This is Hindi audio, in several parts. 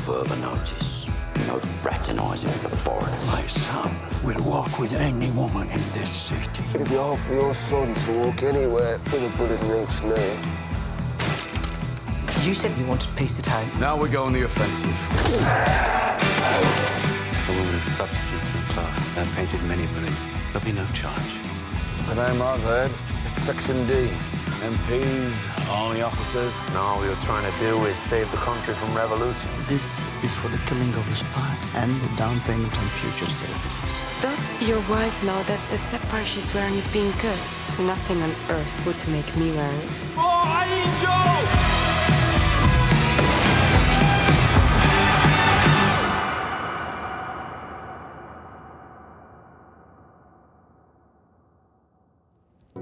further notice. No fraternising with the foreigners. My son will walk with any woman in this city. It'd be hard for your son to walk anywhere with a bullet in each leg. You said you wanted peace at home. Now we go on the offensive. A woman of substance and class. I've painted many believe. There'll be no charge. The name I've heard is Section D. MPs, army officers. And all we were trying to do is save the country from revolution. This is for the killing of a spy and the down payment on future services. Does your wife know that the sapphire she's wearing is being cursed? Nothing on earth would make me wear it.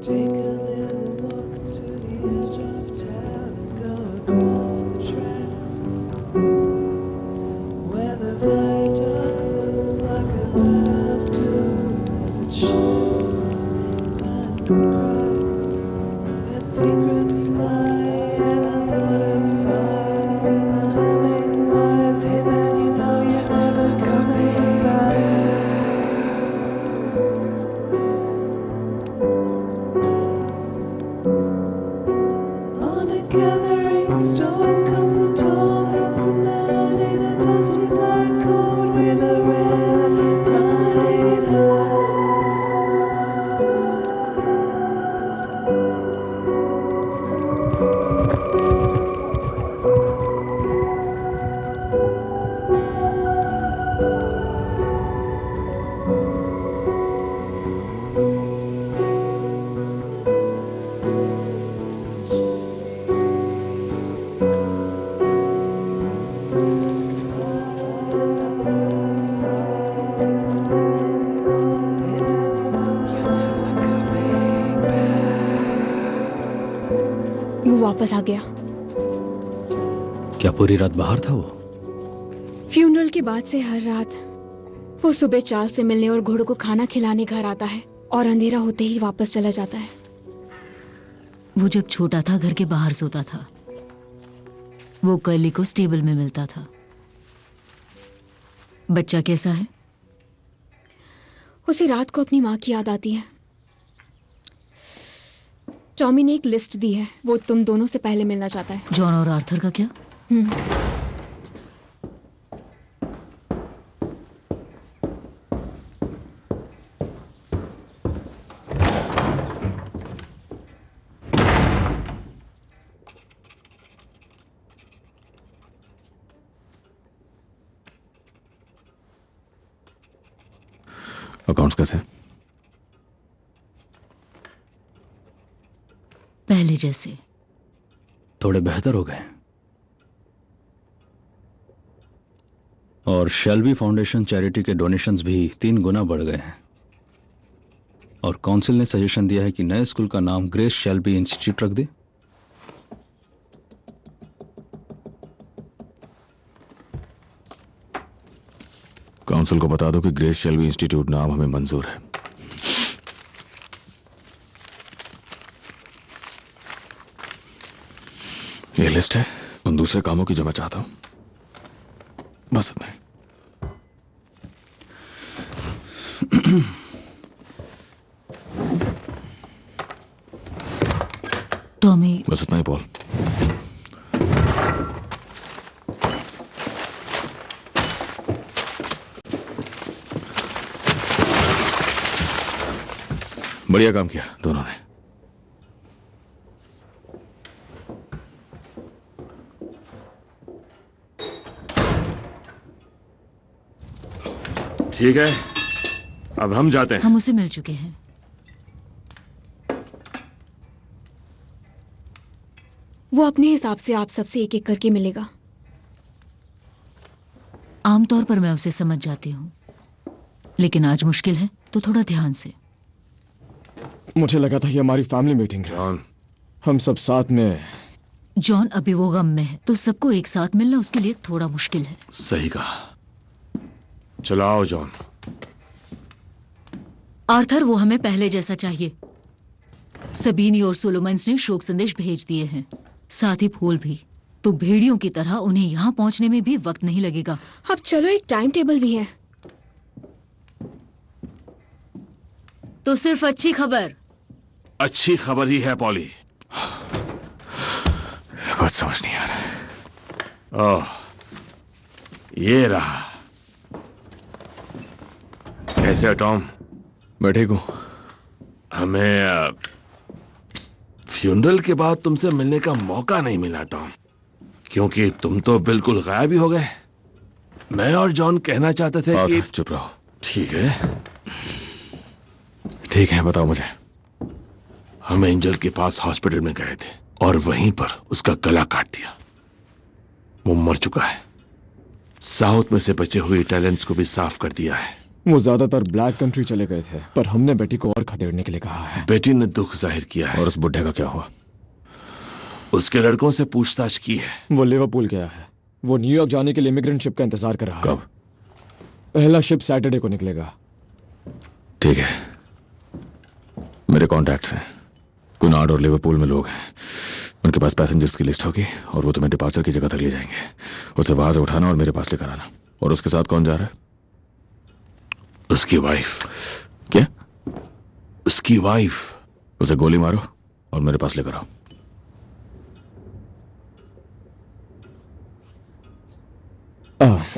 Take a little walk to the edge of town and go across the tracks where the viaduct looks like a bird of doom as it shifts and cracks. Their secrets lie in the butterflies and the humming wires. Hey, then you know you're never coming back. On a gathering storm comes a tall man in a dusty black coat with a red right hand. वो वापस आ गया। क्या पूरी रात बाहर था वो? फ्यूनरल के बाद से हर रात वो सुबह चाल से मिलने और घोड़ों को खाना खिलाने घर आता है और अंधेरा होते ही वापस चला जाता है। वो जब छोटा था घर के बाहर सोता था। वो कर्ली को स्टेबल में मिलता था। बच्चा कैसा है? उसे रात को अपनी माँ की याद आती है। टॉमी ने एक लिस्ट दी है, वो तुम दोनों से पहले मिलना चाहता है। जॉन और आर्थर का क्या? अकाउंट्स कैसे? पहले जैसे। थोड़े बेहतर हो गए। और शेल्बी फाउंडेशन चैरिटी के डोनेशंस भी 3 गुना बढ़ गए हैं। और काउंसिल ने सजेशन दिया है कि नए स्कूल का नाम ग्रेस शेल्बी इंस्टीट्यूट रख दे। काउंसिल को बता दो कि ग्रेस शेल्बी इंस्टीट्यूट नाम हमें मंजूर है। ये लिस्ट है उन दूसरे कामों की जो मैं चाहता हूं। बस इतना ही। टॉमी, बस इतना ही बोल। बढ़िया काम किया दोनों ने। ठीक है, अब हम जाते हैं। हम उसे मिल चुके हैं। वो अपने हिसाब से आप सबसे एक एक करके मिलेगा। आमतौर पर मैं उसे समझ जाती हूँ, लेकिन आज मुश्किल है, तो थोड़ा ध्यान से। मुझे लगा था ये हमारी फैमिली मीटिंग है। जॉन, हम सब साथ में। जॉन अभी वो गम में है, तो सबको एक साथ मिलना उसके लिए थोड़ा मुश्किल है। सही कहा। चलो आओ जॉन। आर्थर, वो हमें पहले जैसा चाहिए। सबीनी और सोलोमन्स ने शोक संदेश भेज दिए हैं, साथ ही फूल भी। तो भेड़ियों की तरह उन्हें यहाँ पहुँचने में भी वक्त नहीं लगेगा। अब चलो, एक टाइम टेबल भी है। तो सिर्फ अच्छी खबर। अच्छी खबर ही है पॉली। कुछ समझ नहीं आ रहा। ओह, ये रहा। कैसे हो टॉम? मैं ठीक हूं। हमें फ्यूनरल के बाद तुमसे मिलने का मौका नहीं मिला टॉम, क्योंकि तुम तो बिल्कुल गायब ही हो गए। मैं और जॉन कहना चाहते थे कि चुप रहो। ठीक है, ठीक है, बताओ मुझे। हम एंजल के पास हॉस्पिटल में गए थे और वहीं पर उसका गला काट दिया। वो मर चुका है। साउथ में से बचे हुए टैलेंट्स को भी साफ कर दिया है। वो ज्यादातर ब्लैक कंट्री चले गए थे, पर हमने बेटी को और खदेड़ने के लिए कहा है। बेटी ने दुख जाहिर किया है। और उस बुढ़े का क्या हुआ? उसके लड़कों से पूछताछ की है। वो लिवरपूल गया है। वो न्यूयॉर्क जाने के लिए इमिग्रेंट शिप का इंतजार कर रहा है। कब? पहला शिप सैटरडे को निकलेगा। ठीक है, मेरे कॉन्टैक्ट्स हैं। कुनार्ड और लिवरपूल में लोग हैं। उनके पास पैसेंजर्स की लिस्ट होगी और वो तुम्हें डिपार्चर की जगह तक ले जाएंगे। उसे वहां से उठाना और मेरे पास लेकर आना। और उसके साथ कौन जा रहा है? उसकी वाइफ। क्या? उसकी वाइफ। उसे गोली मारो और मेरे पास लेकर आओ।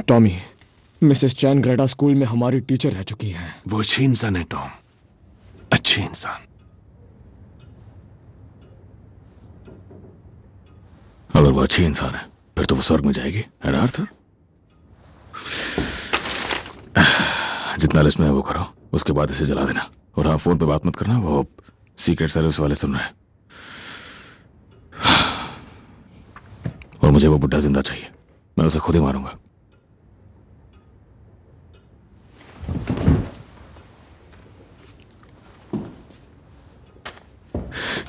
टॉमी, मिसेस चैन ग्रेटा स्कूल में हमारी टीचर रह चुकी हैं। वो अच्छी इंसान है टॉम, अच्छी इंसान। अगर वो अच्छी इंसान है फिर तो वो स्वर्ग में जाएगी, है ना अर्थ? जितना लिस्ट में है वो करो, उसके बाद इसे जला देना। और हाँ, फोन पे बात मत करना, वो सीक्रेट सर्विस वाले सुन रहे हैं। और मुझे वो बुड्ढा जिंदा चाहिए, मैं उसे खुद ही मारूंगा।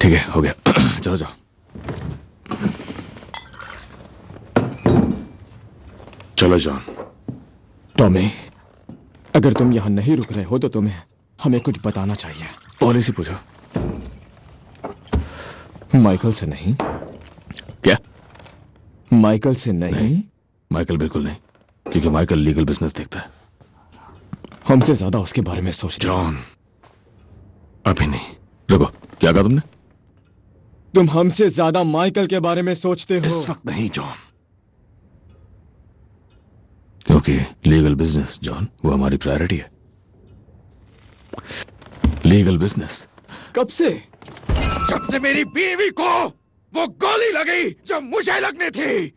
ठीक है, हो गया। चलो जाओ। चलो जॉन। टॉमी, अगर तुम यहां नहीं रुक रहे हो तो तुम्हें हमें कुछ बताना चाहिए। पॉलिसी पूछो। माइकल से नहीं। क्या? माइकल से नहीं? माइकल बिल्कुल नहीं, क्योंकि माइकल लीगल बिजनेस देखता है। हमसे ज्यादा उसके बारे में सोच रहे हो। जॉन, अभी नहीं। रुको, क्या कहा तुमने? तुम हमसे ज्यादा माइकल के बारे में सोचते हो। इस वक्त नहीं जॉन, क्योंकि लीगल बिजनेस जॉन, वो हमारी प्रायोरिटी है। Legal business. कब से? जब से मेरी बीवी को वो गोली लगी जो मुझे लगनी थी।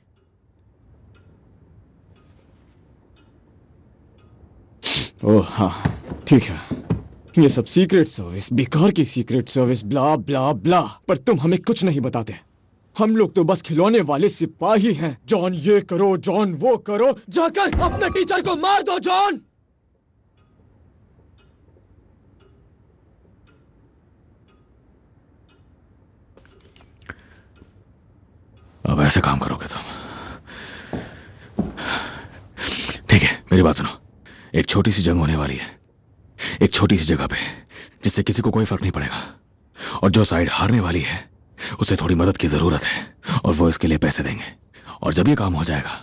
ओह हाँ, ठीक है। ये सब सीक्रेट सर्विस, बेकार की सीक्रेट सर्विस, ब्ला ब्ला ब्ला। पर तुम हमें कुछ नहीं बताते। हम लोग तो बस खिलौने वाले सिपाही हैं। जॉन ये करो, जॉन वो करो। जाकर अपने टीचर को मार दो जॉन। अब ऐसे काम करोगे तुम? ठीक है, मेरी बात सुनो। एक छोटी सी जंग होने वाली है, एक छोटी सी जगह पे, जिससे किसी को कोई फर्क नहीं पड़ेगा। और जो साइड हारने वाली है उसे थोड़ी मदद की जरूरत है और वो इसके लिए पैसे देंगे। और जब ये काम हो जाएगा,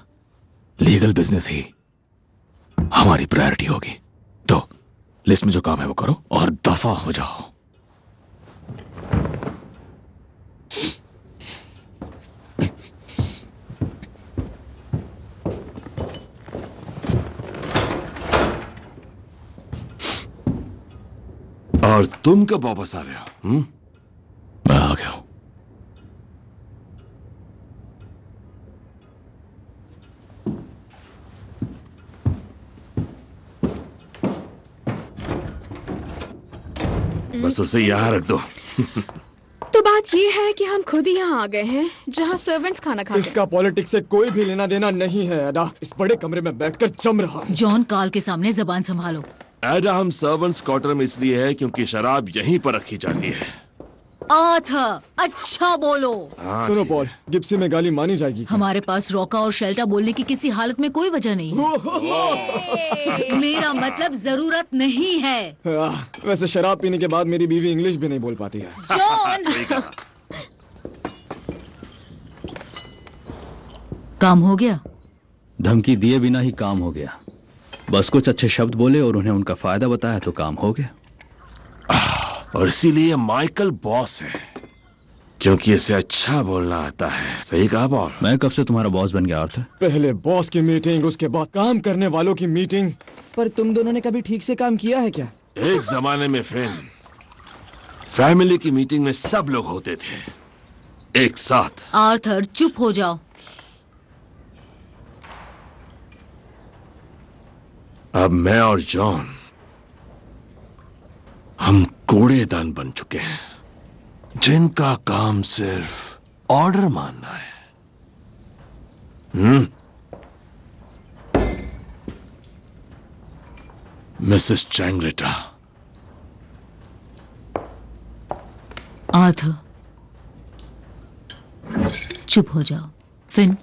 लीगल बिजनेस ही हमारी प्रायोरिटी होगी। तो लिस्ट में जो काम है वो करो और दफा हो जाओ। और तुम कब वापस आ रहे हो? मैं आ गया हूं। बस उसे यहाँ रख दो। तो बात ये है कि हम खुद ही यहाँ आ गए हैं जहाँ सर्वेंट्स खाना खा इसका पॉलिटिक्स से कोई भी लेना देना नहीं है। अदा इस बड़े कमरे में बैठकर जम रहा हूं। जॉन, काल के सामने जबान संभालो। एडा, हम सर्वेंट्स क्वार्टर में इसलिए है क्योंकि शराब यहीं पर रखी जाती है। अच्छा बोलो। सुनो पॉल, गिप्सी में गाली मानी जाएगी क्या? हमारे पास रोका और शेल्टा बोलने की किसी हालत में कोई वजह नहीं है। मेरा मतलब जरूरत नहीं है। वैसे शराब पीने के बाद मेरी बीवी इंग्लिश भी नहीं बोल पाती है। जॉन! काम हो गया? धमकी दिए बिना ही काम हो गया। बस कुछ अच्छे शब्द बोले और उन्हें उनका फायदा बताया तो काम हो गया। और इसीलिए माइकल बॉस है, क्योंकि इसे अच्छा बोलना आता है। सही कहा पॉल। मैं कब से तुम्हारा बॉस बन गया आर्थर? पहले बॉस की मीटिंग, उसके बाद काम करने वालों की मीटिंग। पर तुम दोनों ने कभी ठीक से काम किया है क्या? एक जमाने में फ्रेंड, फैमिली की मीटिंग में सब लोग होते थे एक साथ। आर्थर चुप हो जाओ। अब मैं और जॉन हम कूड़ेदान बन चुके हैं, जिनका काम सिर्फ ऑर्डर मानना है। मिसेस चैंग्रेटा। आर्थर चुप हो जाओ। फिन,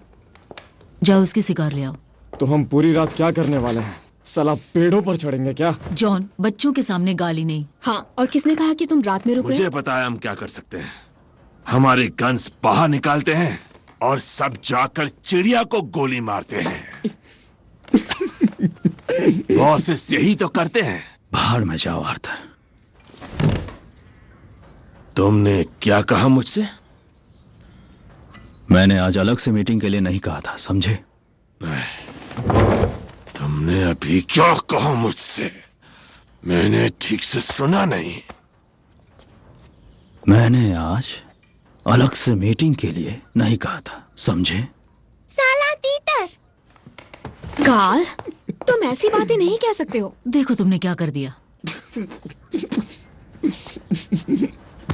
जाओ उसकी सिगार ले आओ। तो हम पूरी रात क्या करने वाले हैं? साला पेड़ों पर चढ़ेंगे क्या? जॉन, बच्चों के सामने गाली नहीं। हाँ, और किसने कहा कि तुम रात में रुक रहे? मुझे पता है हम क्या कर सकते हैं। हमारे गन्स बाहर निकालते हैं और सब जाकर चिड़िया को गोली मारते हैं। बॉसेस यही तो करते हैं। बाहर में जाओ आर्थर। तुमने क्या कहा मुझसे? मैंने आज अलग से मीटिंग के लिए नहीं कहा था, समझे? तुमने अभी क्या कहा मुझसे? मैंने ठीक से सुना नहीं। मैंने आज अलग से मीटिंग के लिए नहीं कहा था, समझे? साला तीतर। गाल, तुम ऐसी बातें नहीं कह सकते हो। देखो तुमने क्या कर दिया।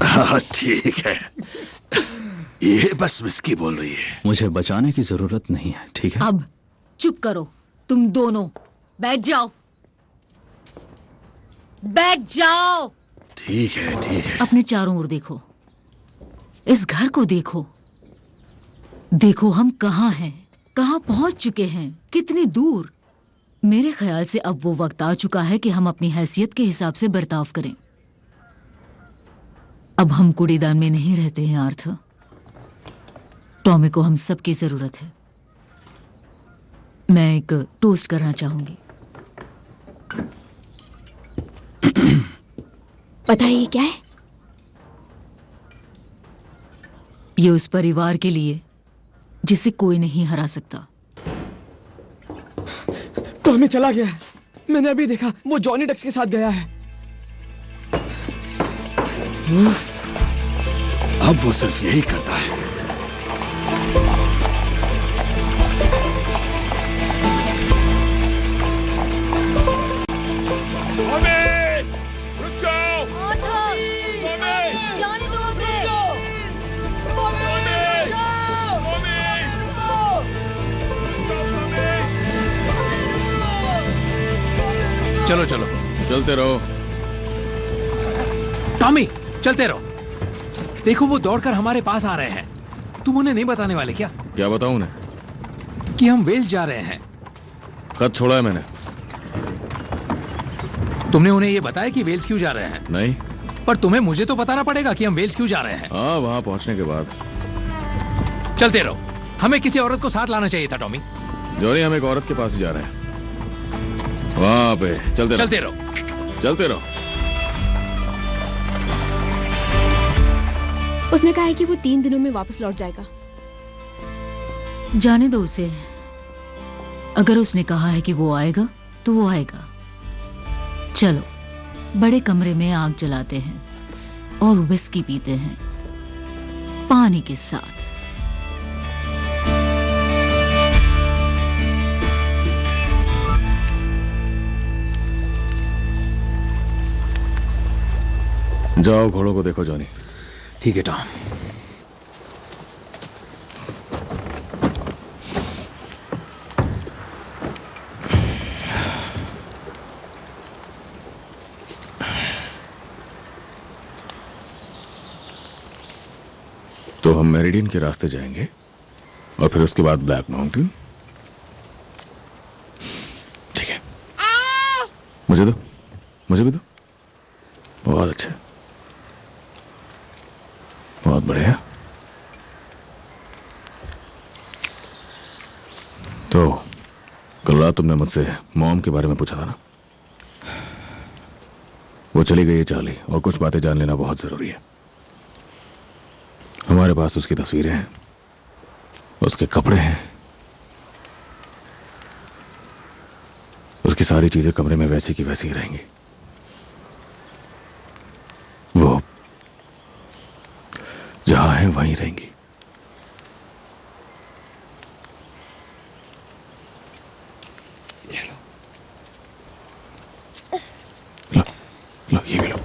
हाँ ठीक है, ये बस विस्की बोल रही है। मुझे बचाने की जरूरत नहीं है, ठीक है? अब चुप करो तुम दोनों। बैठ जाओ, बैठ जाओ। ठीक है ठीक है। अपने चारों ओर देखो, इस घर को देखो। देखो हम कहाँ हैं, कहाँ पहुंच चुके हैं, कितनी दूर। मेरे ख्याल से अब वो वक्त आ चुका है कि हम अपनी हैसियत के हिसाब से बर्ताव करें। अब हम कूड़ेदान में नहीं रहते हैं आर्थर। टॉमी को हम सबकी जरूरत है। मैं एक टोस्ट करना चाहूंगी। बताइए क्या है? ये उस परिवार के लिए जिसे कोई नहीं हरा सकता। टॉमी चला गया है। मैंने अभी देखा, वो जॉनी डक्स के साथ गया है। अब वो सिर्फ यही करता है। चलो चलो, चलते रहो। टॉमी चलते रहो। देखो वो दौड़कर हमारे पास आ रहे हैं। तुम उन्हें नहीं बताने वाले क्या? क्या बताऊं उन्हें? कि हम वेल्स जा रहे हैं। खत छोड़ा है मैंने। तुमने उन्हें ये बताया कि वेल्स क्यों जा रहे हैं? नहीं। पर तुम्हें मुझे तो बताना पड़ेगा कि हम वेल्स क्यों जा रहे हैं। हाँ, वहां पहुंचने के बाद। चलते रहो। हमें किसी औरत को साथ लाना चाहिए था टॉमी। जॉनी, हम एक औरत के पास ही जा रहे हैं। वहां पे चलते रहो। चलते रहो। उसने कहा है कि वो 3 दिनों में वापस लौट जाएगा। जाने दो उसे। अगर उसने कहा है कि वो आएगा तो वो आएगा। चलो बड़े कमरे में आग जलाते हैं और विस्की पीते हैं पानी के साथ। जाओ घोड़ों को देखो जॉनी। ठीक है टॉम। तो हम मेरिडियन के रास्ते जाएंगे और फिर उसके बाद ब्लैक माउंटेन। ठीक है, मुझे दो, मुझे भी दो। बहुत अच्छा, बहुत बढ़िया। तो कल रात तुमने मुझसे मॉम के बारे में पूछा था ना? वो चली गई है चार्ली, और कुछ बातें जान लेना बहुत जरूरी है। हमारे पास उसकी तस्वीरें हैं, उसके कपड़े हैं, उसकी सारी चीजें कमरे में वैसी की वैसी ही रहेंगी। वो जहां है वहीं रहेंगी। लो ये भी लो।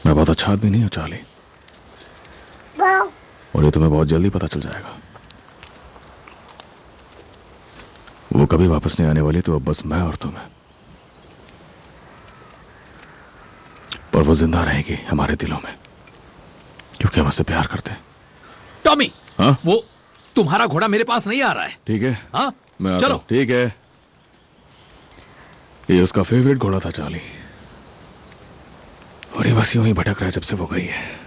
मैं बहुत अच्छा आदमी नहीं हूं चार्ली, और ये तुम्हें बहुत जल्दी पता चल जाएगा। वो कभी वापस नहीं आने वाली, तो अब बस मैं और तुम हैं। पर वो जिंदा रहेगी हमारे दिलों में, क्योंकि हम उससे प्यार करते हैं। टॉमी, हाँ? वो तुम्हारा घोड़ा मेरे पास नहीं आ रहा है। ठीक है, हाँ मैं आता चलो। हूं। ठीक है, ये उसका फेवरेट घोड़ा था चार्ली, और ये बस यूं ही भटक रहा है जब से वो गई है।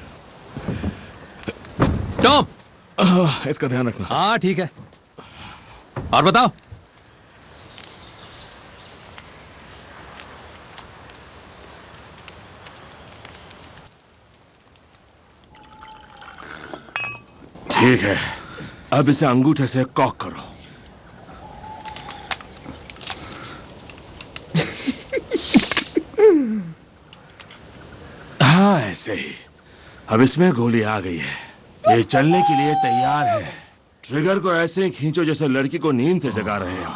टॉम, इसका ध्यान रखना। हाँ ठीक है। और बताओ। ठीक है, अब इसे अंगूठे से कॉक करो। हाँ ऐसे ही। अब इसमें गोली आ गई है, ये चलने के लिए तैयार है। ट्रिगर को ऐसे ही खींचो जैसे लड़की को नींद से जगा रहे हो।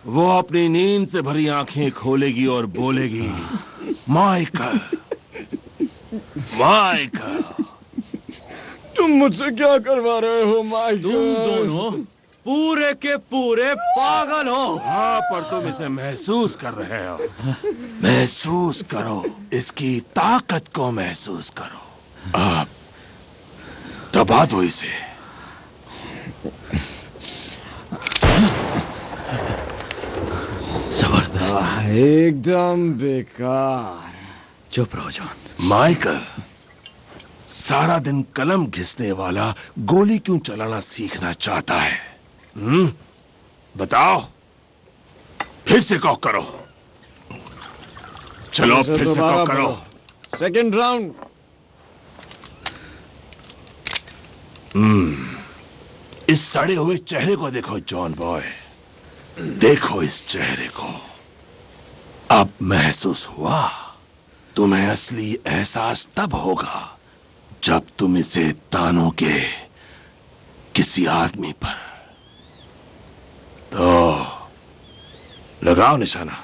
वो अपनी नींद से भरी आंखें खोलेगी और बोलेगी, माइकल, माइकल। तुम मुझसे क्या करवा रहे हो माइकल? तुम दोनों पूरे के पूरे पागल हो। हाँ, पर तुम इसे महसूस कर रहे हो। महसूस करो, इसकी ताकत को महसूस करो। आप दबा दो इसे। जबरदस्त। एकदम बेकार। चुप रहो जॉन। माइकल, सारा दिन कलम घिसने वाला गोली क्यों चलाना सीखना चाहता है? बताओ। फिर से कॉक करो। चलो फिर से कॉक करो। Second round. इस सड़े हुए चेहरे को देखो जॉन बॉय, देखो इस चेहरे को। अब महसूस हुआ? तुम्हें असली एहसास तब होगा जब तुम इसे तानों के किसी आदमी पर। तो लगाओ निशाना।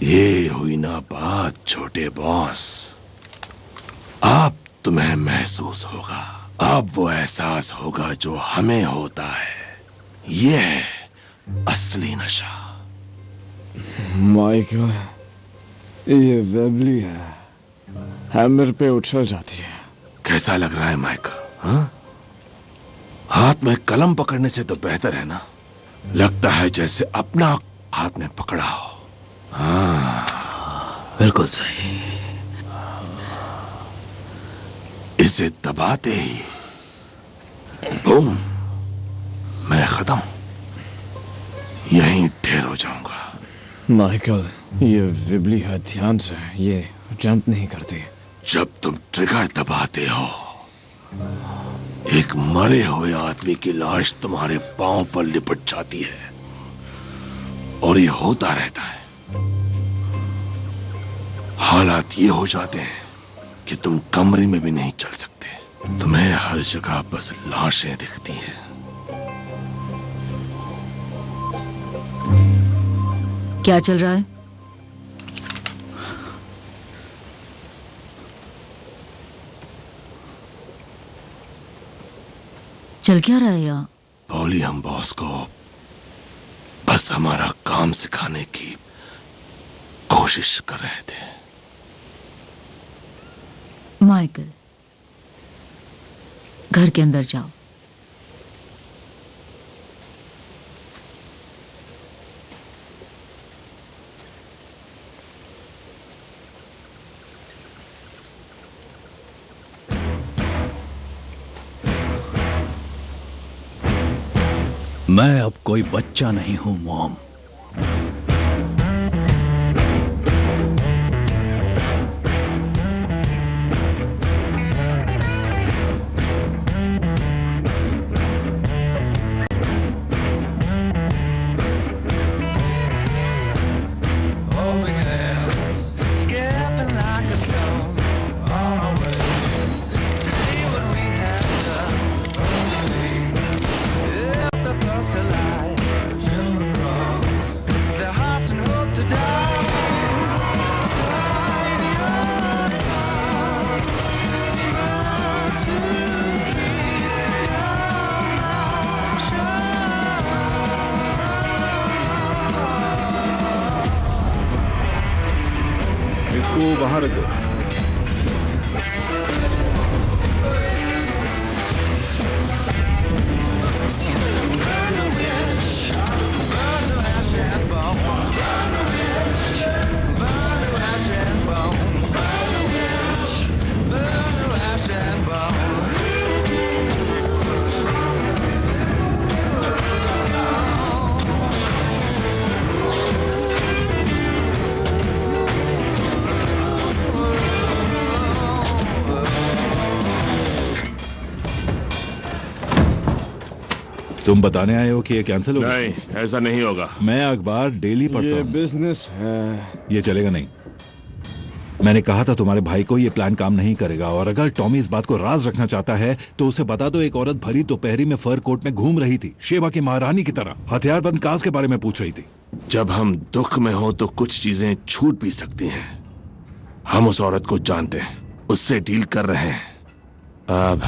ये हुई ना बात छोटे बॉस। अब तुम्हें महसूस होगा, अब वो एहसास होगा जो हमें होता है। ये है असली नशा। माइकल, ये वेबली है, हैमर पे उछल जाती है। कैसा लग रहा है माइकल? हाँ? हाथ में कलम पकड़ने से तो बेहतर है ना? लगता है जैसे अपना हाथ में पकड़ा हो। हाँ बिल्कुल सही। इसे दबाते ही बूम, मैं खत्म, यहीं ढेर हो जाऊंगा। माइकल, ये विबली है, ध्यान से, ये जंप नहीं करती। जब तुम ट्रिगर दबाते हो, एक मरे हुए आदमी की लाश तुम्हारे पांव पर लिपट जाती है, और ये होता रहता है। हालात ये हो जाते हैं कि तुम कमरे में भी नहीं चल सकते। तुम्हें हर जगह बस लाशें दिखती हैं। क्या चल रहा है? चल क्या रहा है यहाँ? पॉली, हम बॉस को बस हमारा काम सिखाने की कोशिश कर रहे थे। माइकल, घर के अंदर जाओ। मैं अब कोई बच्चा नहीं हूं मॉम। इसको बाहर रख दो। तुम बताने आए हो कि ये कैंसिल होगा? नहीं, ऐसा नहीं होगा। मैं अखबार डेली पढ़ता ये हूँ। बिजनेस है। ये चलेगा नहीं। मैंने कहा था तुम्हारे भाई को ये प्लान काम नहीं करेगा, और अगर टॉमी इस बात को राज रखना चाहता है तो उसे बता दो एक औरत भरी दोपहरी में फर कोट में घूम रही थी, शेबा की महारानी की तरह, हथियारबंद काज के बारे में पूछ रही थी। जब हम दुख में हो तो कुछ चीजें छूट भी सकती हैं। हम उस औरत को जानते हैं, उससे डील कर रहे हैं। अब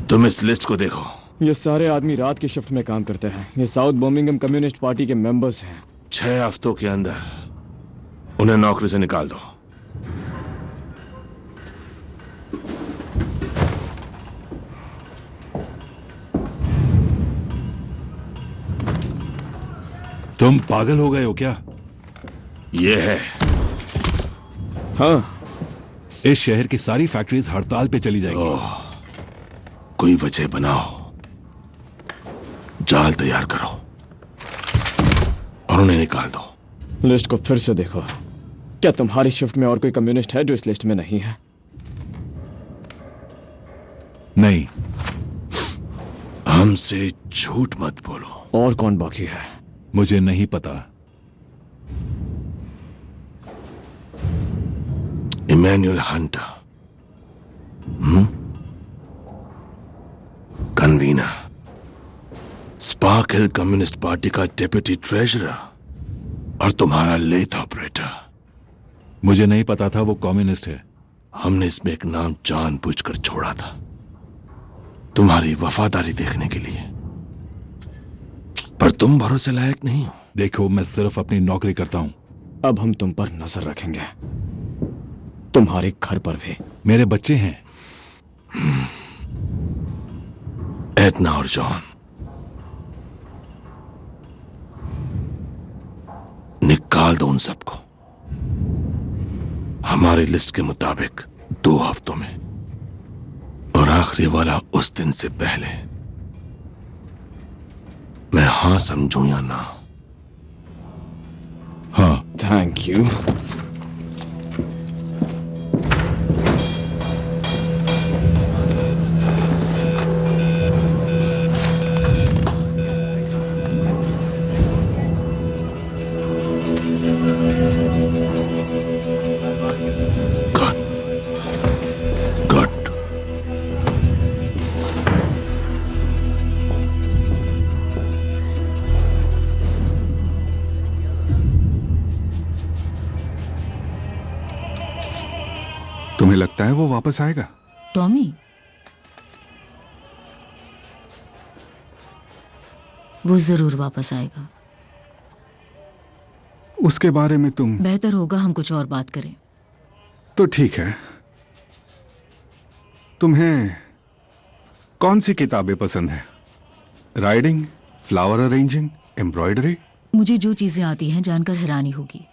तुम इस लिस्ट को देखो। ये सारे आदमी रात की शिफ्ट में काम करते हैं। ये साउथ बर्मिंघम कम्युनिस्ट पार्टी के मेंबर्स हैं। 6 हफ्तों के अंदर उन्हें नौकरी से निकाल दो। तुम पागल हो गए हो क्या? ये है। हाँ, इस शहर की सारी फैक्ट्रीज हड़ताल पे चली जाएंगी। कोई वजह बनाओ, जाल तैयार करो और उन्हें निकाल दो। लिस्ट को फिर से देखो। क्या तुम्हारी शिफ्ट में और कोई कम्युनिस्ट है जो इस लिस्ट में नहीं है? नहीं। हमसे झूठ मत बोलो। और कौन बाकी है? मुझे नहीं पता। इमैनुअल हंटर, कन्वीनर, स्पार्क हिल कम्युनिस्ट पार्टी का डेप्यूटी ट्रेजरर, और तुम्हारा लेथ ऑपरेटर। मुझे नहीं पता था वो कम्युनिस्ट है। हमने इसमें एक नाम जानबूझकर छोड़ा था, तुम्हारी वफादारी देखने के लिए, पर तुम भरोसे लायक नहीं हो। देखो, मैं सिर्फ अपनी नौकरी करता हूं। अब हम तुम पर नजर रखेंगे, तुम्हारे घर पर भी। मेरे बच्चे हैं। एडना और जॉन, निकाल दो उन सबको हमारी लिस्ट के मुताबिक 2 हफ्तों में, और आखिरी वाला उस दिन से पहले। मैं हाँ समझूं या ना? हाँ। Thank you. तुम्हें लगता है वो वापस आएगा? टॉमी, वो जरूर वापस आएगा। उसके बारे में तुम... बेहतर होगा हम कुछ और बात करें। तो ठीक है। तुम्हें कौन सी किताबें पसंद हैं? Riding, flower arranging, embroidery? मुझे जो चीजें आती हैं जानकर हैरानी होगी,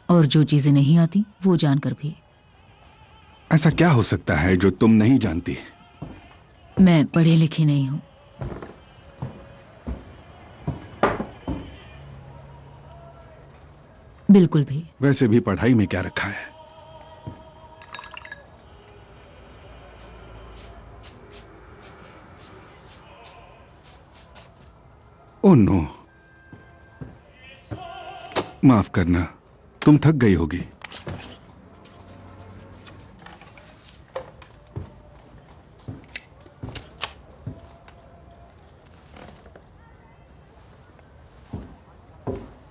और जो चीजें नहीं आती वो जानकर भी। ऐसा क्या हो सकता है जो तुम नहीं जानती? मैं पढ़ी लिखी नहीं हूं। बिल्कुल भी। वैसे भी पढ़ाई में क्या रखा है? ओह नो, माफ करना, तुम थक गई होगी।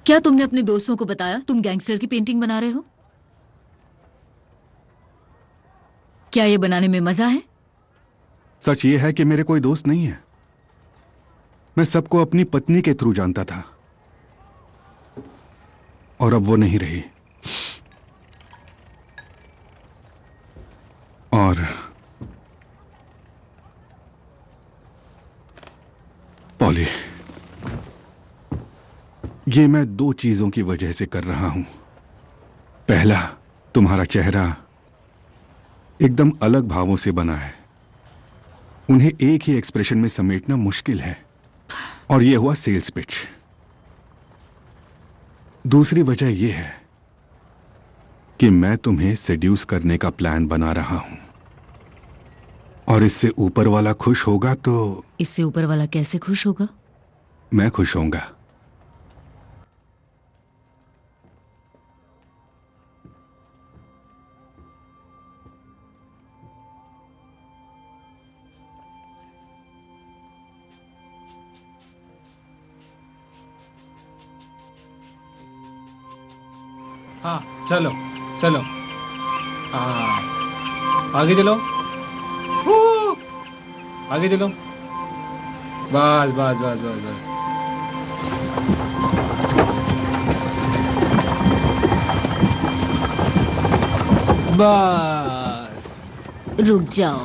क्या तुमने अपने दोस्तों को बताया तुम गैंगस्टर की पेंटिंग बना रहे हो? क्या ये बनाने में मजा है? सच ये है कि मेरे कोई दोस्त नहीं है। मैं सबको अपनी पत्नी के थ्रू जानता था और अब वो नहीं रही। और पॉली, ये मैं 2 चीजों की वजह से कर रहा हूं। पहला, तुम्हारा चेहरा एकदम अलग भावों से बना है, उन्हें एक ही एक्सप्रेशन में समेटना मुश्किल है, और यह हुआ सेल्स पिच। दूसरी वजह यह है कि मैं तुम्हें सेड्यूस करने का प्लान बना रहा हूं, और इससे ऊपर वाला खुश होगा तो। इससे ऊपर वाला कैसे खुश होगा? मैं खुश होऊंगा। हाँ चलो चलो, हाँ आगे चलो, आगे चलो, बस बस बस बस बस। बस रुक जाओ।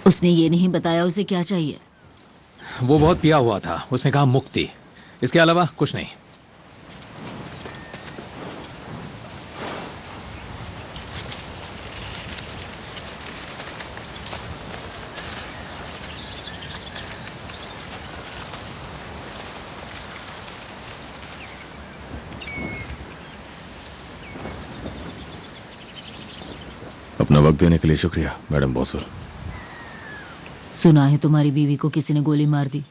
उसने ये नहीं बताया उसे क्या चाहिए। वो बहुत पिया हुआ था, उसने कहा मुक्ति, इसके अलावा कुछ नहीं। अपना वक्त देने के लिए शुक्रिया मैडम बॉसवेल। सुना है तुम्हारी बीवी को किसी ने गोली मार दी।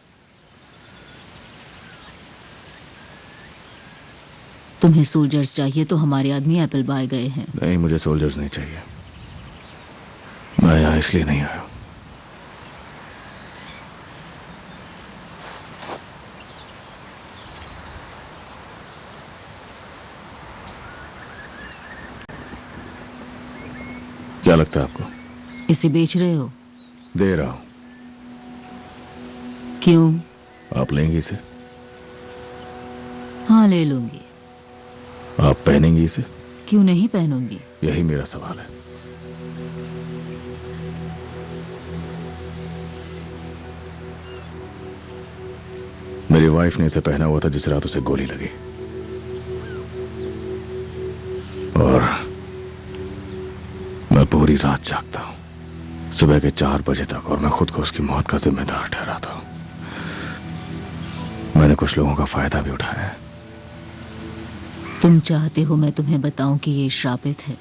तुम्हें सोल्जर्स चाहिए तो हमारे आदमी एप्पल बाय गए हैं। नहीं, मुझे सोल्जर्स नहीं चाहिए। मैं यहाँ इसलिए नहीं आया। क्या लगता है आपको? इसे बेच रहे हो? दे रहा हूं। क्यों? आप लेंगी इसे? हाँ ले लूंगी। आप पहनेंगी इसे? क्यों नहीं पहनूंगी? यही मेरा सवाल है। मेरी वाइफ ने इसे पहना हुआ था जिस रात उसे गोली लगी, और मैं पूरी रात जागता हूं, सुबह के 4 बजे तक, और मैं खुद को उसकी मौत का जिम्मेदार ठहराता हूं। मैंने कुछ लोगों का फायदा भी उठाया है। तुम चाहते हो मैं तुम्हें बताऊं कि ये श्रापित है,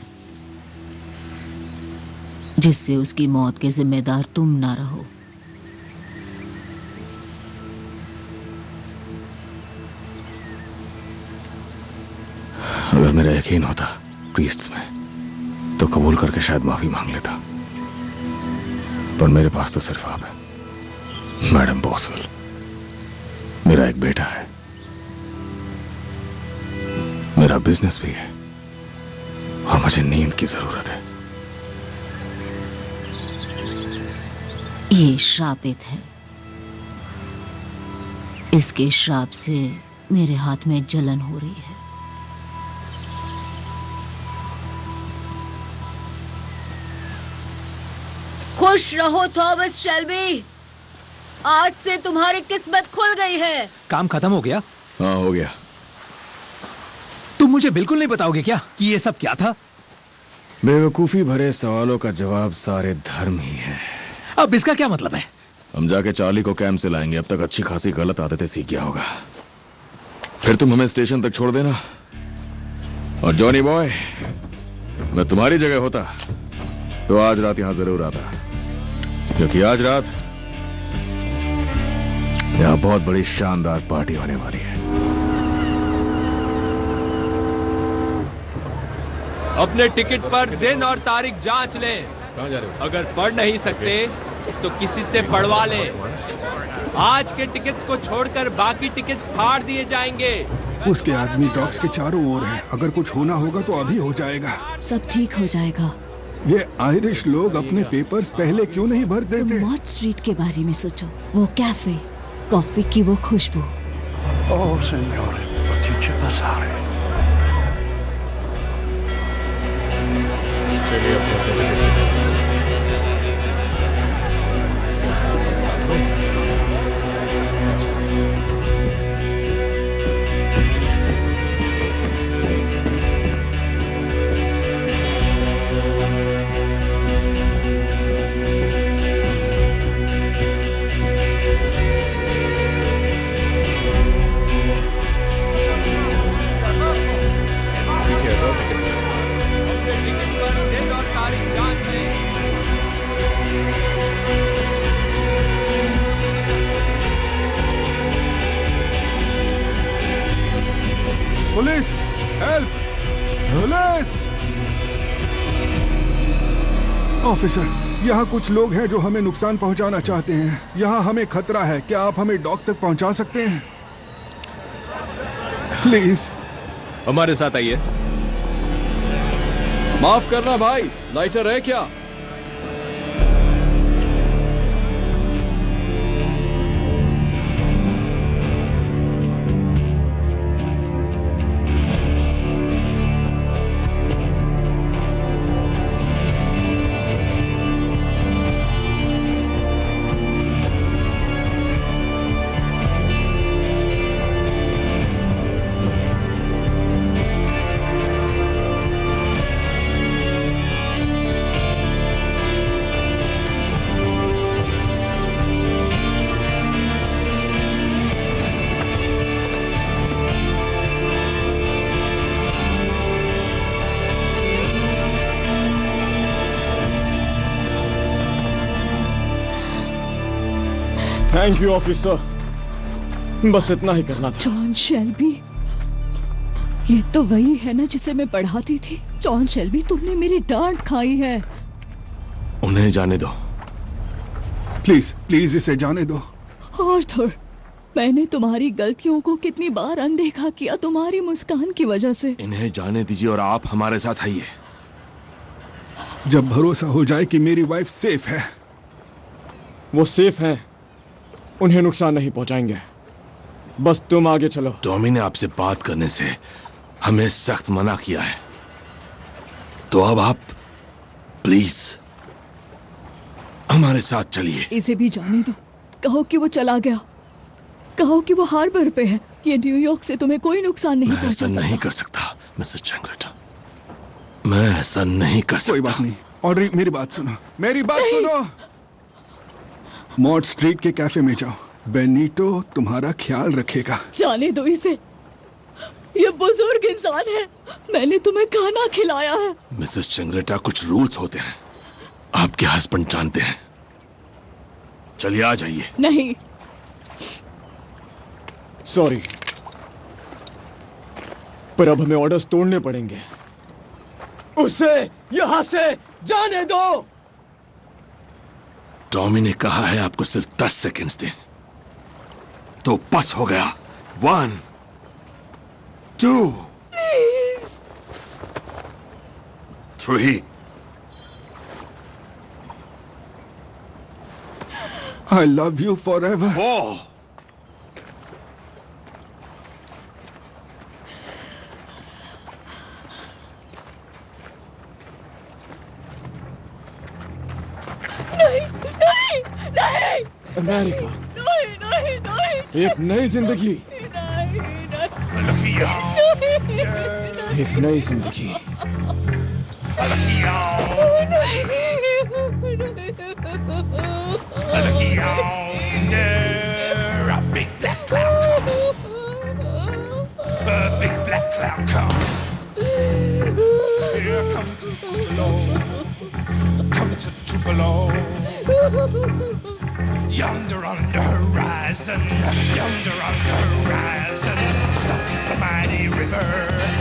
जिससे उसकी मौत के जिम्मेदार तुम ना रहो। अगर मेरा यकीन होता प्रीस्ट्स में, तो कबूल करके शायद माफी मांग लेता, पर मेरे पास तो सिर्फ आप है मैडम बॉसवेल। मेरा एक बेटा है, मेरा बिजनेस भी है, और मुझे नींद की जरूरत है। ये श्रापित है। इसके श्राप से मेरे हाथ में जलन हो रही है। खुश रहो थॉमस शेल्बी, आज से तुम्हारी किस्मत खुल गई है। काम खत्म हो गया? हाँ हो गया। तुम मुझे बिल्कुल नहीं बताओगे क्या कि ये सब क्या था? बेवकूफी भरे सवालों का जवाब सारे धर्म ही है। अब इसका क्या मतलब है? हम जाके चार्ली को कैंप से लाएंगे। अब तक अच्छी खासी गलत आदतें सीख गया होगा। फिर तुम हमें स्टेशन तक छोड़ देना। और जॉनी बॉय, मैं तुम्हारी जगह होता तो आज रात यहां जरूर आता, क्योंकि आज रात यहां बहुत बड़ी शानदार पार्टी होने वाली है। अपने टिकट पर दिन और तारीख जांच लें। कहां जा रहे हो? अगर पढ़ नहीं सकते तो किसी से पढ़वा लें। आज के टिकट्स को छोड़कर बाकी टिकट्स फाड़ दिए जाएंगे। उसके आदमी डॉक्स के चारों ओर हैं। अगर कुछ होना होगा तो अभी हो जाएगा। सब ठीक हो जाएगा। ये आयरिश लोग अपने पेपर्स पहले क्यों नहीं भर देते? मॉड स्ट्रीट के बारे में सोचो, वो कैफे, कॉफी की वो खुशबू। Oh, signore, potrei passare. चलिए अपने पुलिस! हेल्प! पुलिस! ऑफिसर, यहाँ कुछ लोग हैं जो हमें नुकसान पहुँचाना चाहते हैं। यहाँ हमें खतरा है। क्या आप हमें डॉक तक पहुँचा सकते हैं? प्लीज। हमारे साथ आइए। माफ करना भाई, लाइटर है क्या? थैंक यू ऑफिसर, बस इतना ही करना था। जॉन शेल्बी, ये तो वही है ना जिसे मैं पढ़ाती थी। जॉन शेल्बी, तुमने मेरी डांट खाई है। उन्हें जाने दो। प्लीज प्लीज इसे जाने दो। आर्थर, मैंने तुम्हारी गलतियों को कितनी बार अनदेखा किया तुम्हारी मुस्कान की वजह से। इन्हें जाने दीजिए और आप हमारे साथ आइए। जब भरोसा हो जाए कि मेरी वाइफ सेफ है। वो सेफ हैं, उन्हें नुकसान नहीं पहुंचाएंगे। बस तुम आगे चलो। टॉमी ने आपसे बात करने से हमें सख्त मना किया है, तो अब आप प्लीज हमारे साथ चलिए। इसे भी जाने दो। कहो कि वो चला गया, कहो कि वो हार्बर पे है। ये न्यूयॉर्क से तुम्हें कोई नुकसान नहीं मैं पहुंचा ऐसा सकता। नहीं कर सकता मिसेस चैंगलेटा, मैं ऐसा नहीं कर सकता। कोई बात नहीं। ऑड्री, मेरी बात सुनो, मेरी बात सुनो। मॉड स्ट्रीट के कैफे में जाओ। बेनीटो तुम्हारा ख्याल रखेगा। जाने दो इसे, ये बुजुर्ग इंसान है। मैंने तुम्हें खाना खिलाया है। मिसेस चैंगलेटा, कुछ रूल्स होते हैं, आपके हस्बैंड जानते हैं। चलिए आ जाइए। नहीं, सॉरी, पर अब हमें ऑर्डर्स तोड़ने पड़ेंगे। उसे यहां से जाने दो। टॉमी ने कहा है आपको सिर्फ 10 सेकंड्स दें, तो बस हो गया। 1 2 3 I love you forever. 4 नहीं, नहीं, नहीं, अमेरिका, नहीं, नहीं, नहीं, एक नई जिंदगी, नहीं, एक नई जिंदगी। Looky yonder, a big black cloud comes. A big black cloud comes. Here come to Tupelo. Come to Tupelo. Yonder on the horizon, yonder on the horizon. Stop the mighty river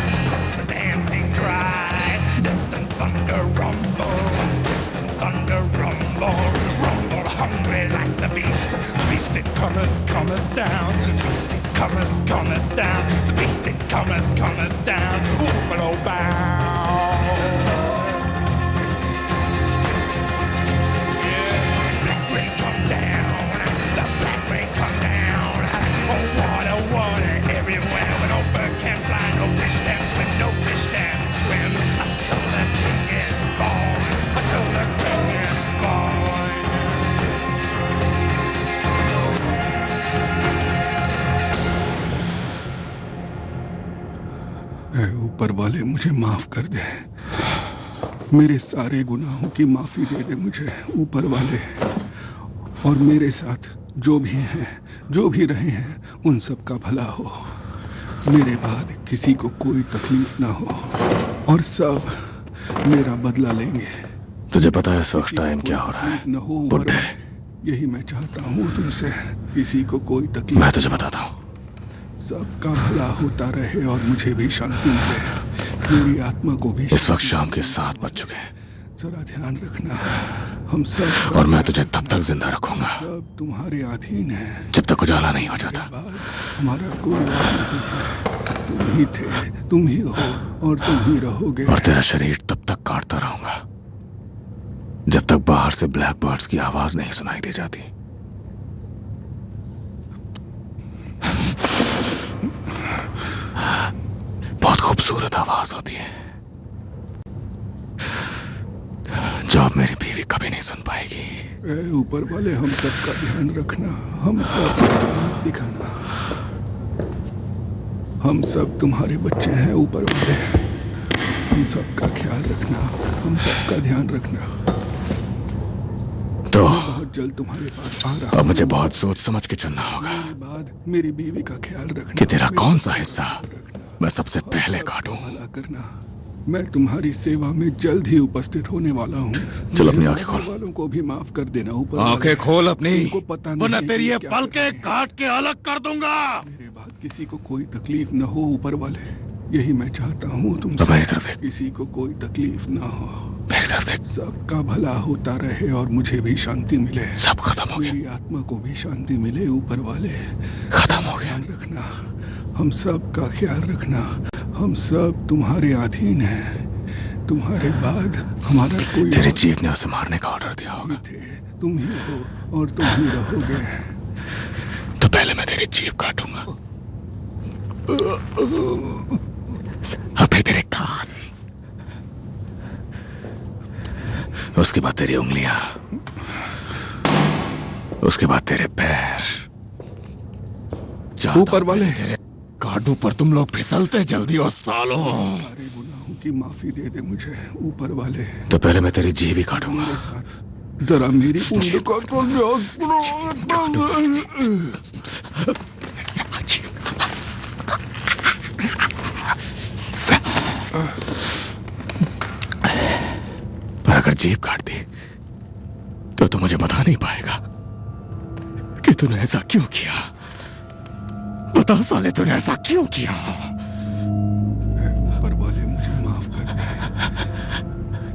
and suck the damn thing dry. Distant thunder rumble, distant thunder rumble. Rumble hungry like the beast. Beast it cometh, cometh down. Beast it cometh, cometh down. The beast it cometh, cometh down. Tupelo bound. Black rain come down. The black rain come down. Oh, water, water everywhere. Where no bird can fly, no fish can swim, no fish can swim. Until the king is born. Until the king is born. ऐ ऊपर वाले मुझे माफ कर दे, मेरे सारे गुनाहों की माफी दे दे मुझे ऊपर वाले, और मेरे साथ जो भी हैं, जो भी रहे हैं, उन सब का भला हो, मेरे बाद किसी को कोई तकलीफ ना हो, और सब मेरा बदला लेंगे। तुझे पता है इस वक्त टाइम क्या हो रहा है? न हो बुड्ढे, यही मैं चाहता हूँ तुमसे, किसी को कोई तकलीफ। मैं तुझे बताता हूँ, सबका भला होता रहे और मुझे भी शांति मिले, मेरी आत्मा को भी। इस वक्त शाम के 7 बज चुके हैं। जरा ध्यान रखना, हम सब, और मैं तुझे तब तक जिंदा रखूंगा सब तुम्हारे अधीन है, जब तक उजाला नहीं हो जाता। हमारा कोई और नहीं है, तुम ही थे, तुम ही हो, और तुम ही रहोगे। और तेरा शरीर तब तक काटता रहूंगा जब तक बाहर से ब्लैक बर्ड्स की आवाज नहीं सुनाई दे जाती। बहुत खूबसूरत आवाज होती है जो अब मेरी बीवी कभी नहीं सुन पाएगी। ऐ ऊपर वाले, हम सब का ध्यान रखना, हम सब मत दिखाना, हम सब तुम्हारे बच्चे हैं ऊपर वाले, हम सब का ख्याल रखना, हम सब का ध्यान रखना। तो बहुत जल्द तुम्हारे पास आ रहा अब मुझे बहुत सोच समझ के चुनना होगा। मेरे बाद मेरी बीवी का ख्याल रखना कि तेरा कौन सा हिस्सा मैं सबसे पहले काटूं। भला करना, मैं तुम्हारी सेवा में जल्द ही उपस्थित होने वाला हूँ। चल अपनी आंखें खोल। वालों को भी माफ कर देना ऊपर। आंखें खोल अपनी, उनको पता नहीं वरना है तेरी कि ये क्या पलकें काट के अलग कर दूंगा। मेरे बाद किसी को कोई तकलीफ न हो ऊपर वाले, यही मैं चाहता हूँ तुमसे। तो मेरी तरफ देख। किसी को कोई तकलीफ ना हो, मेरी तरफ देख। सबका भला होता रहे और मुझे भी शांति मिले। सब खत्म हो गया। मेरी आत्मा को भी शांति मिले ऊपर वाले। खत्म हो गया। ध्यान रखना, हम सब का ख्याल रखना, हम सब तुम्हारे अधीन हैं, तुम्हारे बाद हमारा कोई। तेरे चीफ ने उसे मारने का ऑर्डर दिया होगा। तुम ही हो और तुम ही रहोगे। तो पहले मैं तेरी जीभ काटूंगा और फिर तेरे कान, उसके बाद तेरी उंगलियां, उसके बाद तेरे पैर। ऊपर वाले काटू पर तुम लोग फिसलते जल्दी हो सालों। सारे गुनाहों की माफी दे दे मुझे ऊपर वाले। तो पहले मैं तेरी जीभ ही काटूंगा। मेरे साथ जरा मेरी उंगली को पर अगर जीभ काट दी तो मुझे बता नहीं पाएगा कि तूने ऐसा क्यों किया। बता साले, तूने ऐसा क्यों किया? ऊपर वाले मुझे माफ कर दे,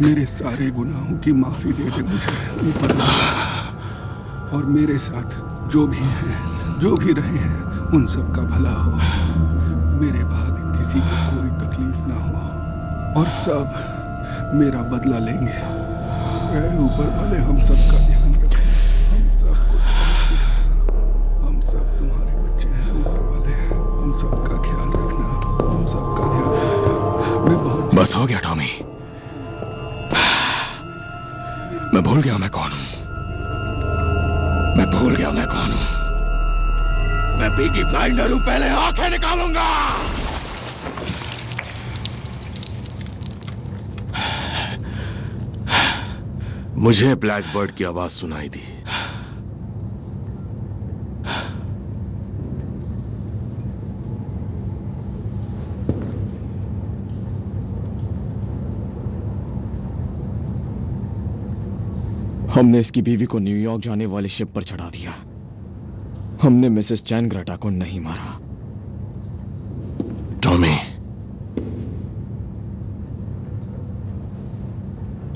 मेरे सारे गुनाहों की माफी दे दे मुझे ऊपर वाले, और मेरे साथ जो भी हैं, जो भी रहे हैं, उन सब का भला हो, मेरे बाद किसी को कोई तकलीफ ना हो, और सब मेरा बदला लेंगे। ऐ ऊपर वाले, हम सब का ध्यान रखो, हम सब को हम सब तुम्हारे बच्चे हैं ऊपर वाले, हम सब का ख्याल रखना, हम सब का ध्यान रखना। मैं बहुत बस हो गया टॉमी, मैं भूल गया मैं कौन हूं। मैं भूल गया मैं कौन हूं। मैं पीकी ब्लाइंडर हूं, पहले आंखें निकालूंगा। मुझे ब्लैक बर्ड की आवाज सुनाई दी। हमने इसकी बीवी को न्यूयॉर्क जाने वाले शिप पर चढ़ा दिया। हमने मिसेस चैन ग्रेटा को नहीं मारा। टॉमी,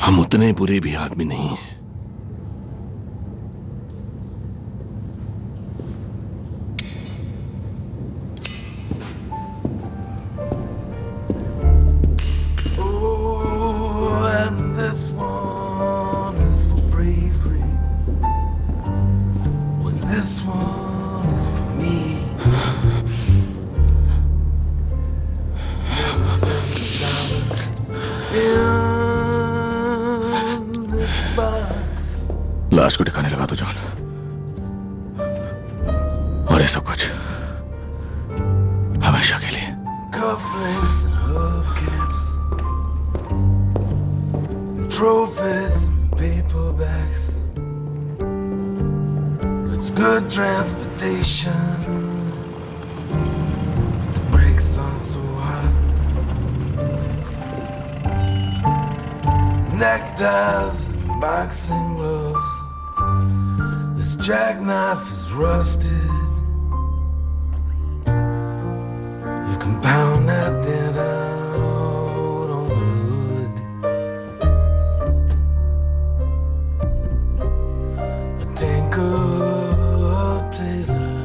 हम उतने बुरे भी आदमी नहीं हैं। लाश को ठिकाने लगा दो जॉन, और ये सब कुछ हमेशा के लिए। Cufflinks and hubcaps, trophies and paperbacks. It's good transportation, but the brakes aren't so hot. Neckties and boxing gloves. This jackknife is rusted. You can pound that thing out on the hood. A tinker tailor,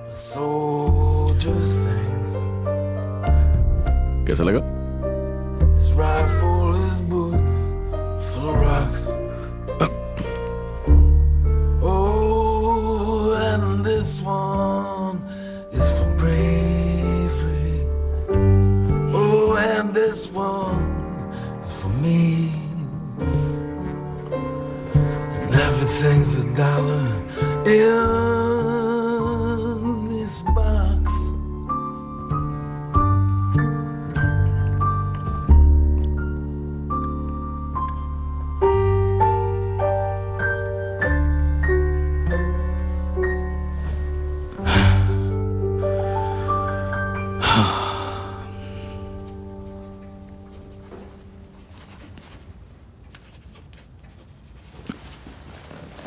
a soldier's things. कैसा लगा? His rifle, his boots, full of rocks. Oh, and this one is for bravery. Oh, and this one is for me. And everything's $1 in this box.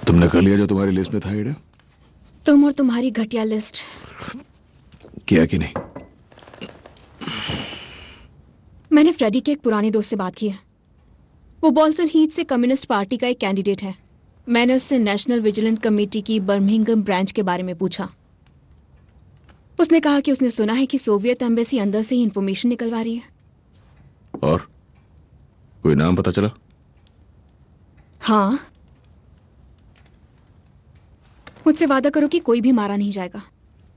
तुमने कर लिया जो तुम्हारी लिस्ट में था ईडा? तुम और तुम्हारी घटिया लिस्ट। किया कि नहीं? मैंने फ्रेडी के एक पुराने दोस्त से बात की है। वो बॉल्सन हीथ से कम्युनिस्ट पार्टी का एक कैंडिडेट है। मैंने उससे नेशनल विजिलेंट कमेटी की बर्मिंघम ब्रांच के बारे में पूछा। उसने कहा कि उसने सुना है कि सोवियत एम्बेसी अंदर से ही इंफॉर्मेशन निकलवा रही है। और कोई नाम पता चला? हाँ, मुझसे वादा करो कि कोई भी मारा नहीं जाएगा।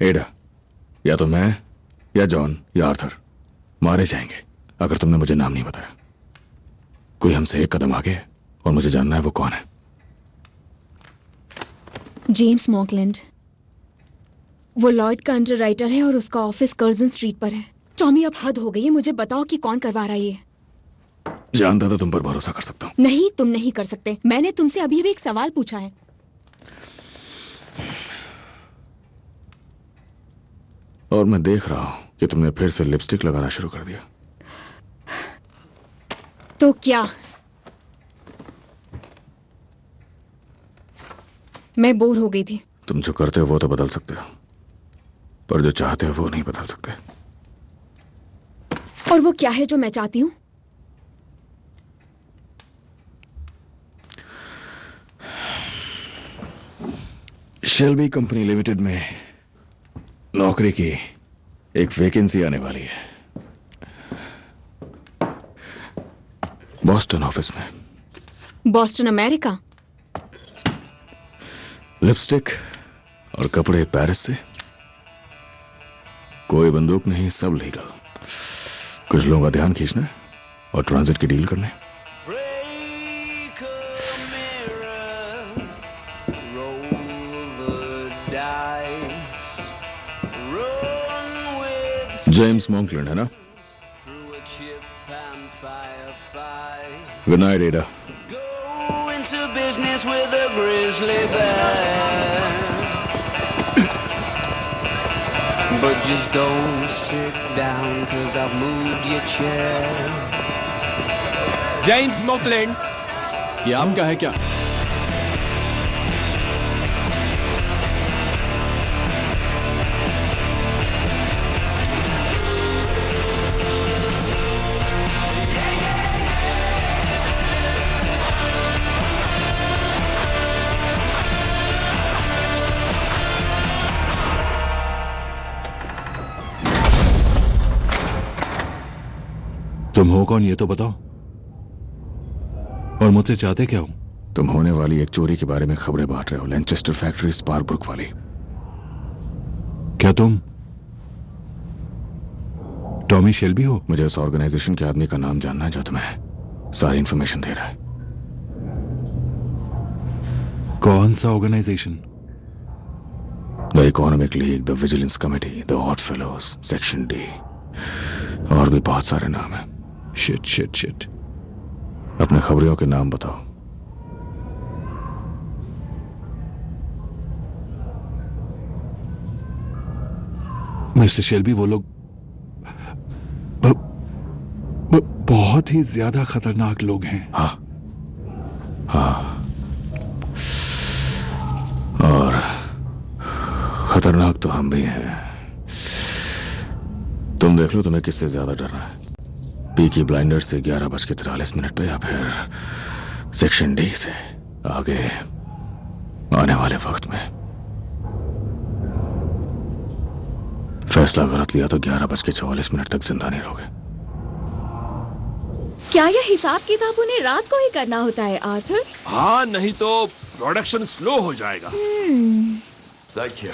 एडा, या तो मैं या जॉन या आर्थर मारे जाएंगे अगर तुमने मुझे नाम नहीं बताया। कोई हमसे एक कदम आगे है और मुझे जानना है वो कौन है। जेम्स मॉकलैंड। वो लॉयड का अंडरराइटर है और उसका ऑफिस कर्जन स्ट्रीट पर है। टॉमी, अब हद हो गई है। मुझे बताओ कि कौन करवा रहा है ये। जानता था तुम पर भरोसा कर सकता हूं। नहीं, तुम नहीं कर सकते। मैंने तुमसे अभी अभी एक सवाल पूछा है। और मैं देख रहा हूं कि तुमने फिर से लिपस्टिक लगाना शुरू कर दिया। तो क्या? मैं बोर हो गई थी। तुम जो करते हो वो तो बदल सकते हो, पर जो चाहते हो वो नहीं बदल सकते। और वो क्या है जो मैं चाहती हूं? शेल्बी कंपनी लिमिटेड में नौकरी की एक वैकेंसी आने वाली है, बॉस्टन ऑफिस में। Boston, America? लिपस्टिक और कपड़े पेरिस से। कोई बंदूक नहीं, सब लीगल। कुछ लोगों का ध्यान खींचना और ट्रांजिट की डील करने। जेम्स मॉकलैंड है ना? गुड नाइट एडा। business with a grizzly bear. But just don't sit down, 'cause I've moved your chair. James Mockland, ये आम का है क्या? तुम हो कौन ये तो बताओ, और मुझसे चाहते क्या हो? तुम होने वाली एक चोरी के बारे में खबरें बांट रहे हो, लैनचेस्टर फैक्ट्री स्पार्कब्रुक वाली। क्या तुम टॉमी शेल्बी हो? मुझे उस ऑर्गेनाइजेशन के आदमी का नाम जानना है जो तुम्हें सारी इंफॉर्मेशन दे रहा है। कौन सा organisation? The economic league, the vigilance committee, the odd fellows, section D, और भी बहुत सारे नाम हैं। Shit shit shit. अपने खबरियों के नाम बताओ। मिस्टर शेल्बी, वो लोग बहुत ही ज्यादा खतरनाक लोग हैं। हाँ हाँ, और खतरनाक तो हम भी हैं। तुम देख लो तुम्हें किससे ज्यादा डरना है, पीकी ब्लाइंडर्स से 11:43 पे, या फिर सेक्शन डी से आगे आने वाले वक्त में। फैसला गलत लिया तो 11:44 तक जिंदा नहीं रहोगे। क्या यह हिसाब किताब उन्हें रात को ही करना होता है आर्थर? हाँ, नहीं तो प्रोडक्शन स्लो हो जाएगा। Thank you.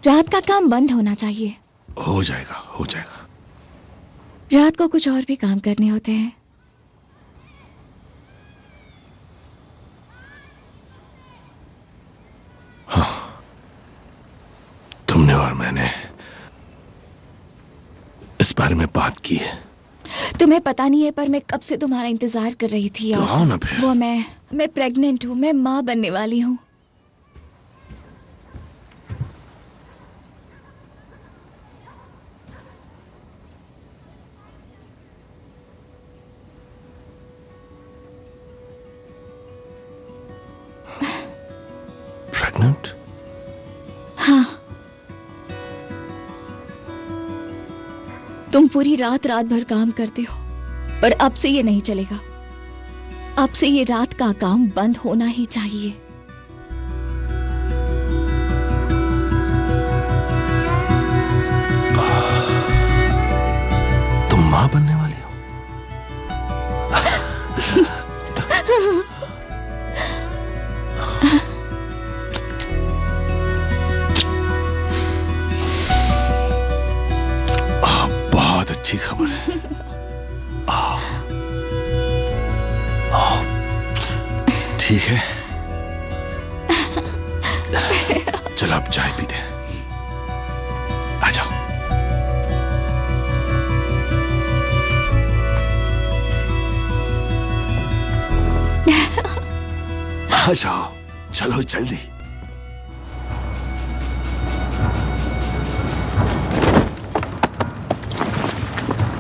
रात का काम बंद होना चाहिए। हो जाएगा, हो जाएगा। रात को कुछ और भी काम करने होते हैं। हाँ, तुमने और मैंने इस बारे में बात की है। तुम्हें पता नहीं है, पर मैं कब से तुम्हारा इंतजार कर रही थी। तो आओ ना फिर। वो मैं प्रेग्नेंट हूँ, मैं माँ बनने वाली हूँ। प्रेग्नेंट? हाँ। तुम पूरी रात भर काम करते हो, पर अब से ये नहीं चलेगा। अब से ये रात का काम बंद होना ही चाहिए। तुम माँ बनने वाली हो? बहुत अच्छी खबर है। ठीक है, चलो अब चाय पीते हैं। आ जाओ। आ जाओ, चलो जल्दी।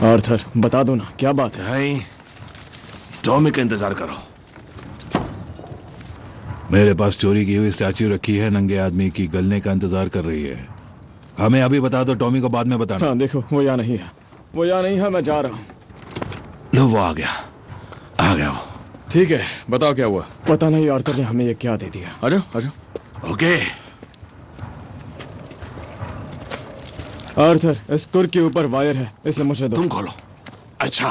आर्थर, बता दो ना, क्या बात है? नहीं, टॉमी का इंतजार करो। मेरे पास चोरी की हुई स्टैच्यू रखी है नंगे आदमी की, गलने का इंतजार कर रही है। हमें अभी बता दो, टॉमी को बाद में बताना। हाँ, देखो वो यहाँ नहीं है, वो यहाँ नहीं है, मैं जा रहा हूँ। लो, वो आ गया वो। ठीक है, बताओ क्या हुआ? पता नहीं आर्थर ने हमें ये क्या दे दिया। आ जाओ। ओके। आर्थर, इस कुर के ऊपर वायर है, इसे मुझे दो। तुम खोलो। अच्छा,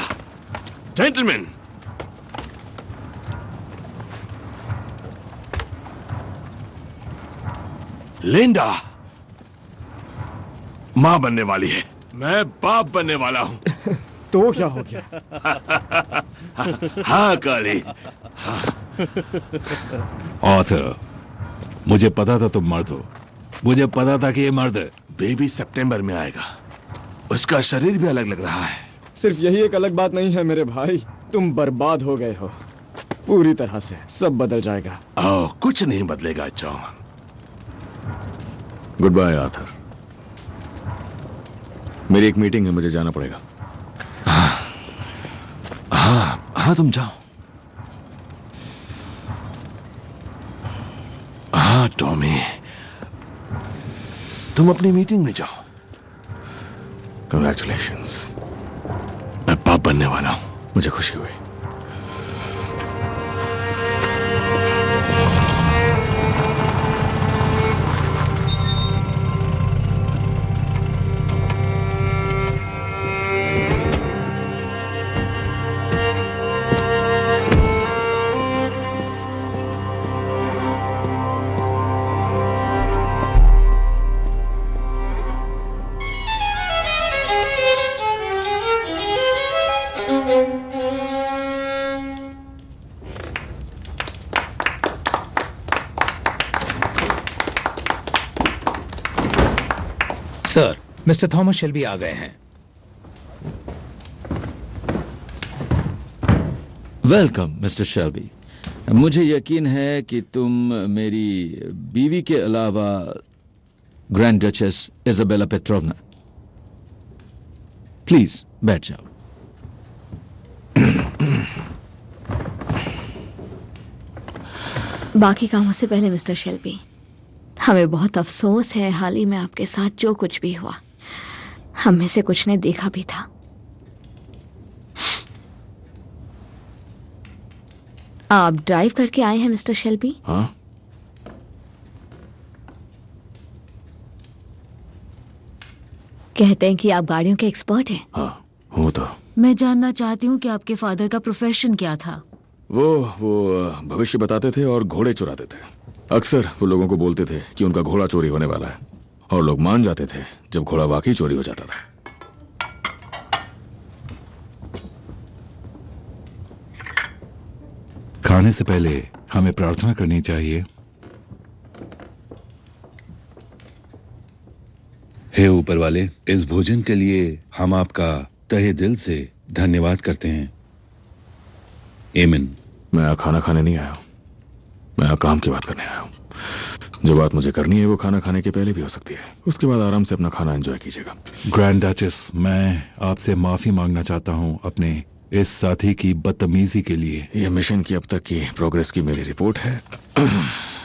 जेंटलमैन। लिंडा मां बनने वाली है, मैं बाप बनने वाला हूं। तो क्या हो गया? हाँ काली। ऑथर, मुझे पता था तुम मर्द हो। मुझे पता था कि ये मर्द है। बेबी सितंबर में आएगा। उसका शरीर भी अलग लग रहा है। सिर्फ यही एक अलग बात नहीं है मेरे भाई, तुम बर्बाद हो गए हो पूरी तरह से। सब बदल जाएगा। ओह, कुछ नहीं बदलेगा जॉन। Good bye Arthur. मेरी एक मीटिंग है, मुझे जाना पड़ेगा। हाँ तुम जाओ। हाँ टॉमी, तुम अपनी मीटिंग में जाओ। कंग्रेचुलेशंस, मैं पाप बनने वाला हूं। मुझे खुशी हुई। सर, मिस्टर थॉमस शेल्बी आ गए हैं। Welcome mister Shelby. मुझे यकीन है कि तुम मेरी बीवी के अलावा ग्रैंड डचेस इजाबेला पेट्रोवना। प्लीज बैठ जाओ। बाकी कामों से पहले मिस्टर शेल्बी, हमें बहुत अफसोस है हाल ही में आपके साथ जो कुछ भी हुआ। हम में से कुछ ने देखा भी था। आप ड्राइव करके आए हैं मिस्टर शेल्बी? हाँ। कहते हैं कि आप गाड़ियों के एक्सपर्ट हैं। हाँ, हूँ तो। मैं जानना चाहती हूँ कि आपके फादर का प्रोफेशन क्या था? वो भविष्य बताते थे और घोड़े चुराते थे। अक्सर वो लोगों को बोलते थे कि उनका घोड़ा चोरी होने वाला है, और लोग मान जाते थे जब घोड़ा वाकई चोरी हो जाता था। खाने से पहले हमें प्रार्थना करनी चाहिए। हे ऊपर वाले, इस भोजन के लिए हम आपका तहे दिल से धन्यवाद करते हैं। आमीन। मैं यहाँ खाना खाने नहीं आया हूँ, मैं यहाँ काम की बात करने आया हूँ। जो बात मुझे करनी है वो खाना खाने के पहले भी हो सकती है। उसके बाद आराम से अपना खाना एंजॉय कीजिएगा। ग्रैंड डचेस, मैं आपसे माफी मांगना चाहता हूँ अपने इस साथी की बदतमीजी के लिए। यह मिशन की अब तक की प्रोग्रेस की मेरी रिपोर्ट है।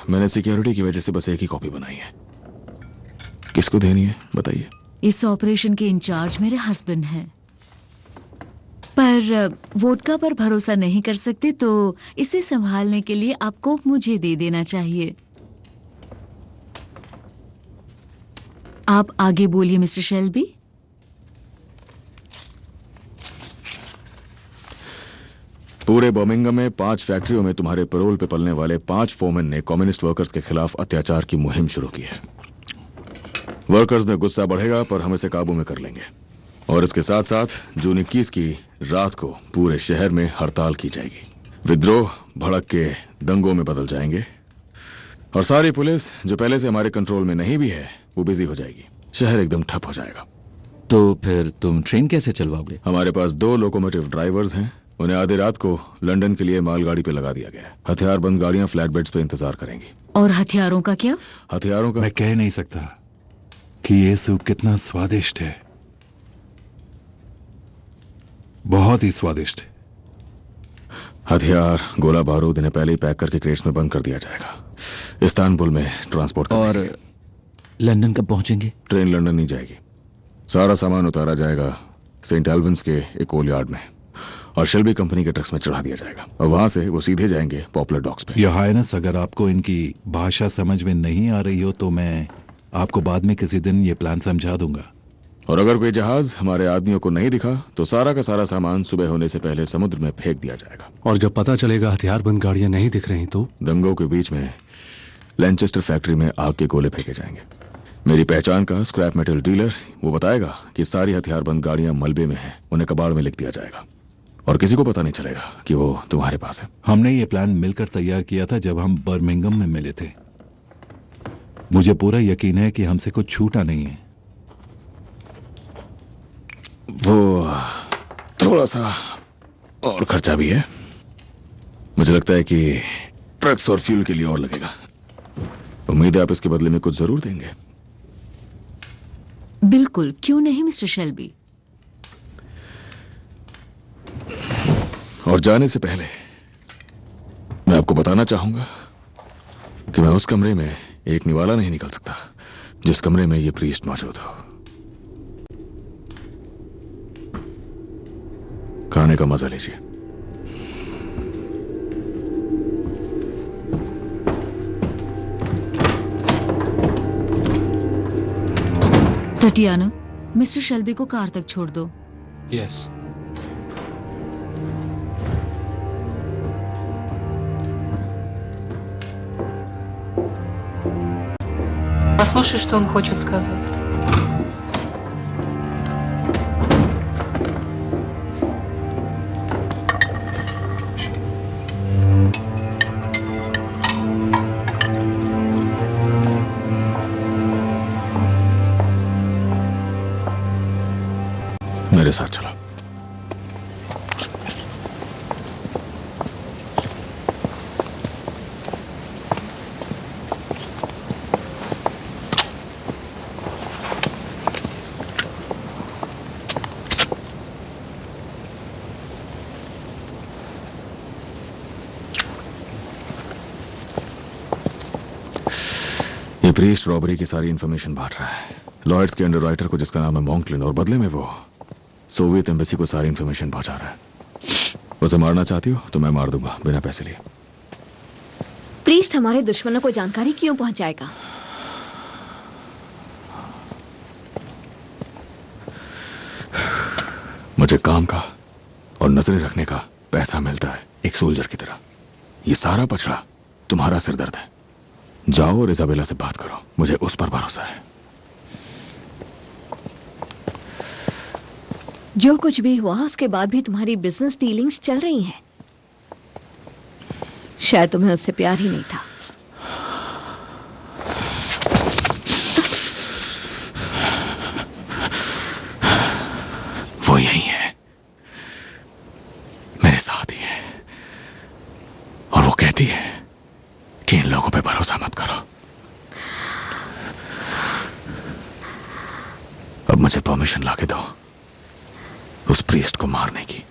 मैंने सिक्योरिटी की वजह से बस एक ही कॉपी बनाई है। किसको देनी है बताइए? इस ऑपरेशन के इंचार्ज मेरे हस्बैंड हैं, पर वोडका पर भरोसा नहीं कर सकते, तो इसे संभालने के लिए आपको मुझे दे देना चाहिए। आप आगे बोलिए मिस्टर शेल्बी। पूरे बर्मिंघम में 5 फैक्ट्रियों में तुम्हारे पैरोल पे पलने वाले 5 फोरमैन ने कम्युनिस्ट वर्कर्स के खिलाफ अत्याचार की मुहिम शुरू की है। वर्कर्स में गुस्सा बढ़ेगा, पर हम इसे काबू में कर लेंगे। और इसके साथ साथ जून 21 की रात को पूरे शहर में हड़ताल की जाएगी। विद्रोह भड़क के दंगों में बदल जाएंगे, और सारी पुलिस जो पहले से हमारे कंट्रोल में नहीं भी है वो बिजी हो जाएगी। शहर एकदम ठप हो जाएगा। तो फिर तुम ट्रेन कैसे चलवाओगे? हमारे पास 2 लोकोमोटिव ड्राइवर्स हैं। उन्हें आधी रात को लंदन के लिए मालगाड़ी पे लगा दिया गया है। हथियारबंद गाड़ियां फ्लैट बेड्स पे इंतजार करेंगी। और हथियारों का क्या? हथियारों का मैं कह नहीं सकता कि ये सूप कितना स्वादिष्ट है। बहुत ही स्वादिष्ट। हथियार, गोला बारूद इन्हें पहले ही पैक करके क्रेट्स में बंद कर दिया जाएगा। इस्तांबुल में ट्रांसपोर्ट और लंदन कब पहुंचेंगे? ट्रेन लंदन नहीं जाएगी। सारा सामान उतारा जाएगा सेंट एल्बंस के एक ओल यार्ड में, और शेल्बी कंपनी के ट्रक्स में चढ़ा दिया जाएगा, और वहां से वो सीधे जाएंगे पॉपुलर डॉक्स पे। योर हाइनेस, अगर आपको इनकी भाषा समझ में नहीं आ रही हो तो मैं आपको बाद में किसी दिन ये प्लान समझा दूंगा। और अगर कोई जहाज हमारे आदमियों को नहीं दिखा तो सारा का सारा सामान सुबह होने से पहले समुद्र में फेंक दिया जाएगा। और जब पता चलेगा हथियारबंद गाड़ियां नहीं दिख रही तो दंगों के बीच में लैनचेस्टर फैक्ट्री में आग के गोले फेंके जाएंगे। मेरी पहचान का स्क्रैप मेटल डीलर वो बताएगा कि सारी हथियारबंद गाड़ियां मलबे में हैं, उन्हें कबाड़ में लिख दिया जाएगा और किसी को पता नहीं चलेगा कि वो तुम्हारे पास है। हमने ये प्लान मिलकर तैयार किया था जब हम बर्मिंघम में मिले थे। मुझे पूरा यकीन है कि हमसे कुछ छूटा नहीं है। वो थोड़ा सा और खर्चा भी है। मुझे लगता है कि ट्रक्स और फ्यूल के लिए और लगेगा। उम्मीद है आप इसके बदले में कुछ जरूर देंगे। बिल्कुल, क्यों नहीं मिस्टर शेल्बी। और जाने से पहले मैं आपको बताना चाहूंगा कि मैं उस कमरे में एक निवाला नहीं निकल सकता जिस कमरे में ये प्रीस्ट मौजूद हो। खाने का मजा लीजिए। टटियाना, मिस्टर शेल्बी को कार तक छोड़ दो। यस। Послушай, что он хочет сказать. मेरे साथ चलो। ये प्रीस्ट रॉबरी की सारी इंफॉर्मेशन बांट रहा है लॉयड्स के अंडरराइटर को जिसका नाम है मॉन्कलिन, और बदले में वो सोवियत एम्बेसी को सारी इंफॉर्मेशन पहुंचा रहा है। उसे मारना चाहती हो तो मैं मार दूंगा बिना पैसे लिए। प्रीस्ट हमारे दुश्मनों को जानकारी क्यों पहुंचाएगा? मुझे काम का और नजरें रखने का पैसा मिलता है एक सोल्जर की तरह। ये सारा पछड़ा तुम्हारा सिरदर्द है। जाओ और इजाबेला से बात करो, मुझे उस पर भरोसा है। जो कुछ भी हुआ उसके बाद भी तुम्हारी बिजनेस डीलिंग्स चल रही हैं। शायद तुम्हें उससे प्यार ही नहीं था। वो यही है, मेरे साथ ही है, और वो कहती है कि इन लोगों पे भरोसा मत करो। अब मुझे परमिशन लाके दो उस प्रीस्ट को मारने की।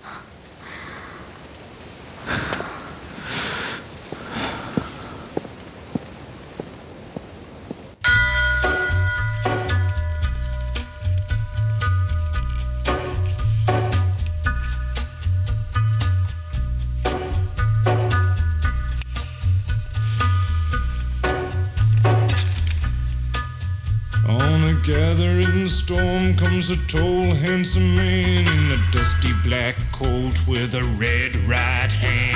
On a gathering storm comes a tall, handsome man in a dusty black coat with a red right hand.